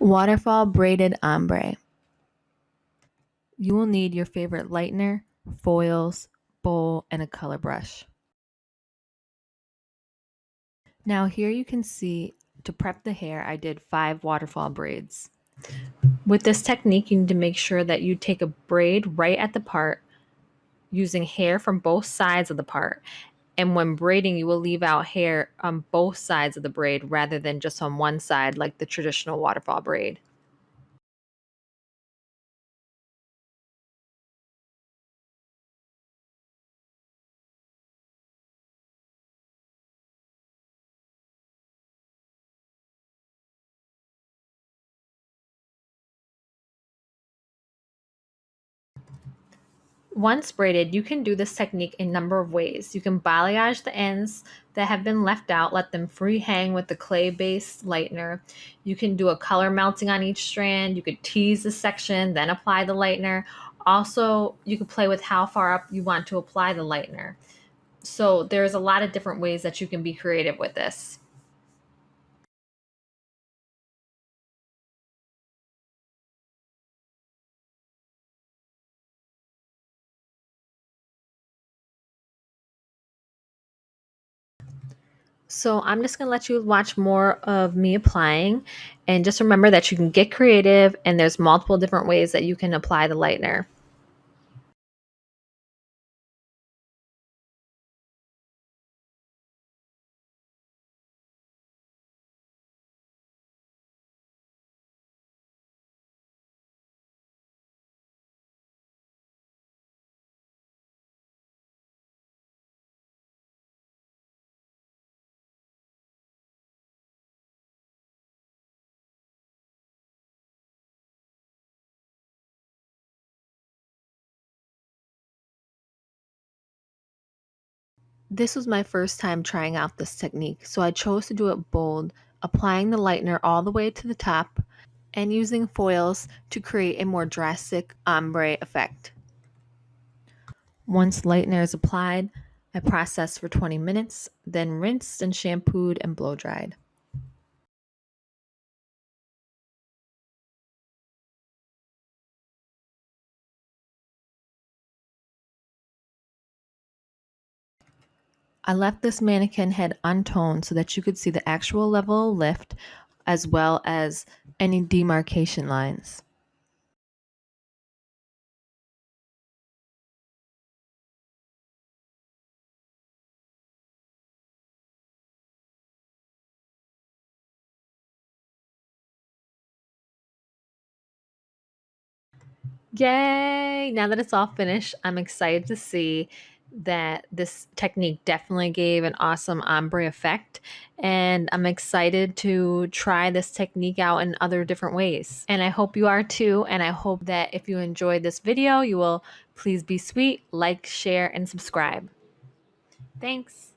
Waterfall braided ombre. You will need your favorite lightener, foils, bowl, and a color brush. Now here you can see to prep the hair, I did 5 waterfall braids. With this technique, you need to make sure that you take a braid right at the part using hair from both sides of the part. And when braiding, you will leave out hair on both sides of the braid rather than just on one side like the traditional waterfall braid. Once braided, you can do this technique a number of ways. You can balayage the ends that have been left out, let them free hang with the clay-based lightener. You can do a color melting on each strand. You could tease the section, then apply the lightener. Also, you could play with how far up you want to apply the lightener. So there's a lot of different ways that you can be creative with this. So I'm just going to let you watch more of me applying, and just remember that you can get creative and there's multiple different ways that you can apply the lightener. This was my first time trying out this technique, so I chose to do it bold, applying the lightener all the way to the top and using foils to create a more drastic ombre effect. Once lightener is applied, I processed for 20 minutes, then rinsed and shampooed and blow dried. I left this mannequin head untoned so that you could see the actual level of lift as well as any demarcation lines. Yay! Now that it's all finished, I'm excited to see that this technique definitely gave an awesome ombre effect. And I'm excited to try this technique out in other different ways. And I hope you are too. And I hope that if you enjoyed this video, you will please be sweet, like, share, and subscribe. Thanks.